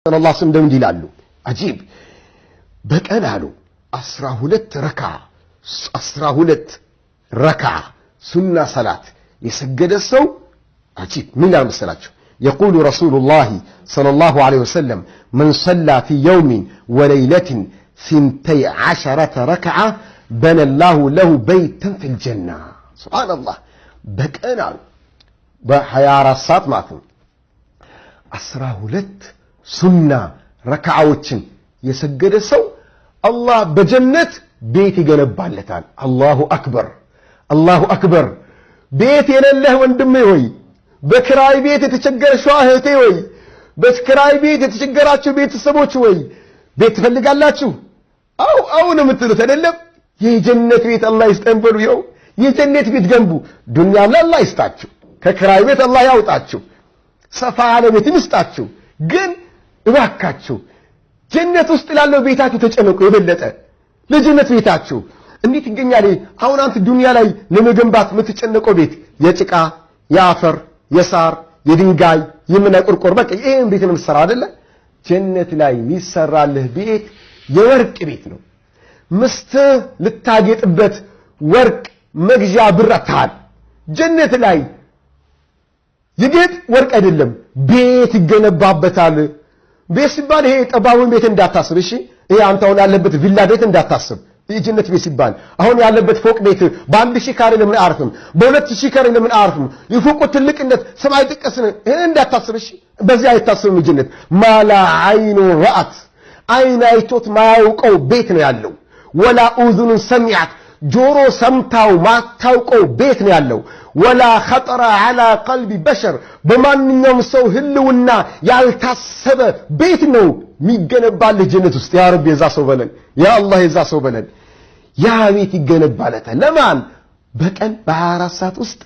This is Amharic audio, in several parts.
ሰለላሁ ዐለይሂ ወሰለም ይላሉ አጂብ በቀን አሉ 12 ረካ ሱና ሰላት የሰገደ ሰው አጂብ ምን ያመሰላችሁ يقول رسول الله صلى الله عليه وسلم من صلى في يوم وليلة 12 ركعة بنى الله له بيتا في الجنة سبحان الله بكأن بحيارة الساعة معكم 12 ሱና ረካዓዎችን የሰገደ ሰው አላህ በጀነት ቤት ይገነባለታል አላሁ አክበር ቤት የሌለህ ወንድሜ ሆይ በክራይ ቤት የተቸገረሽ እህቴ ሆይ በክራይ ቤት የተቸገራችሁ ቤተሰቦች ሆይ ቤት ትፈልጋላችሁ አው ነው የምትሉት አይደለም የጀነት ቤት አላህ ይስጠን በሉ ይው የጀነት ቤት ገንቡ ዱንያም ላይ አላህ ይስጣችሁ ከክራይ ቤት አላህ ያውጣችሁ ሰፋ ያለ ቤት ይስጣችሁ ግን እባካችሁ ጀነት ውስጥ ላለው ቤታችሁ ተጨነቁ የበለጠ ለጀነት ቤታችሁ እንዴት ይገኛል አሁን አንተ ዱንያ ላይ ለመገንባት የምትጨነቀው ቤት የጭቃ የአፈር የሳር የድንጋይ የምናቆርቆር በቃ ይሄን ቤት ነው የምትሰራው አይደለ ጀነት ላይ የሚሰራልህ ቤት የወርቅ ቤት ነው ምስት ልታጌጥበት ወርቅ መግዣ ብር አታል ጀነት ላይ የጌጥ ወርቅ አይደለም ቤት ይገነባበታል ቤት ሲባል ይሄ ጠባቡን ቤት እንዳታስብ እሺ ይሄ አንተው ያለበት ቪላ ቤት እንዳታስብ የጀነት ቤት ሲባል አሁን ያለበት ፎቅ ቤት በ1000 ካሬ ለምን አርፍም በ2000 ካሬ ለምን አርፍም ይፎቁ ትልቅነት ሰማይ ጥቅስን ይሄ እንዳታስብ እሺ በዚህ አይታስብም ጀነት ማላ አይኑ ረአት አይን አይቶት ማያውቀው ቤት ነው ያለው ወላ ኡዙን ሰሚዓት ጆሮ ሰምታው ማታውቀው ቤት ነው ያለው ወላ خطر على قلب بشر በማንኛውም ሰው ህልውና ያልታሰበ ቤት ነው የሚገነባልህ ጀነት ውስጥ ያ ረብ የዛ ሰው በለን ያ አላህ የዛ ሰው በለን ያ ቤት ይገነባለታል ለማን በቀን በ24 ሰዓት ውስጥ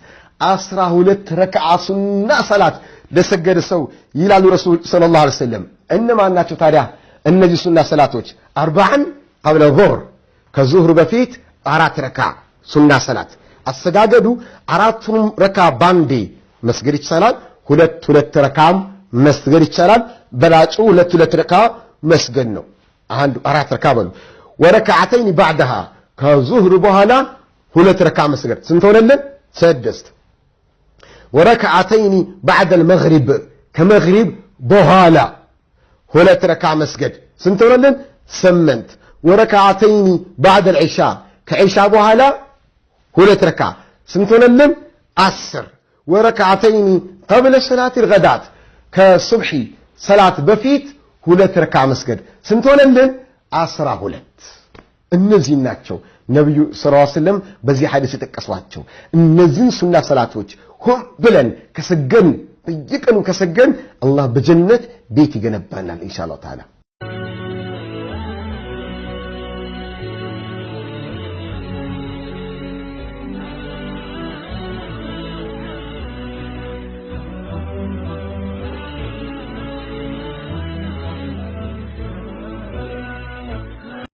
12 ረካዓ ሱና ሰላት ለሰገደ ሰው ይላሉ ረሱል ሰለላሁ ዐለይሂ ወሰለም እነማን ናቸው ታዲያ እነዚህ ሱና ሰላቶች 40 قبل الظهر ከዙህር በፊት 4 ረካ ሱና ሰላት አሰጋገዱ 4 ረካ ባንዴ መስገድ ይቻላል 2 ረካም መስገድ ይቻላል በላጩ 2 ረካ መስገድ ነው 4 ረካ በሉ ወረካዓተይን بعدها ከዙህር በኋላ 2 ረካ መስገድ ስንት ሆነልን 6 ወረካዓተይን بعد المغرب ከመግሪብ በኋላ 2 ረካ መስገድ ስንት ሆነልን 8 ወረካዓተይን بعد العشاء ከዒሻ በኋላ 2 ረካ ስንት ሆነልን 10 ወረካዓተይን قبل صلاه الغداء ከሱብሒ ሰላት በፊት 2 ረካ መስገድ ስንት ሆነልን 12 እነዚህ ናቸው ነብዩ ሰለላሁ ዐለይሂ ወሰለም በዚህ ሐዲስ የተጠቀሷቸው እነዚህን ሱና ሰላቶች ሁም ብለን ከሰገን በየቀኑ ከሰገን አላህ በጀነት ቤት ይገነባናል ኢንሻአላህ ተዓላ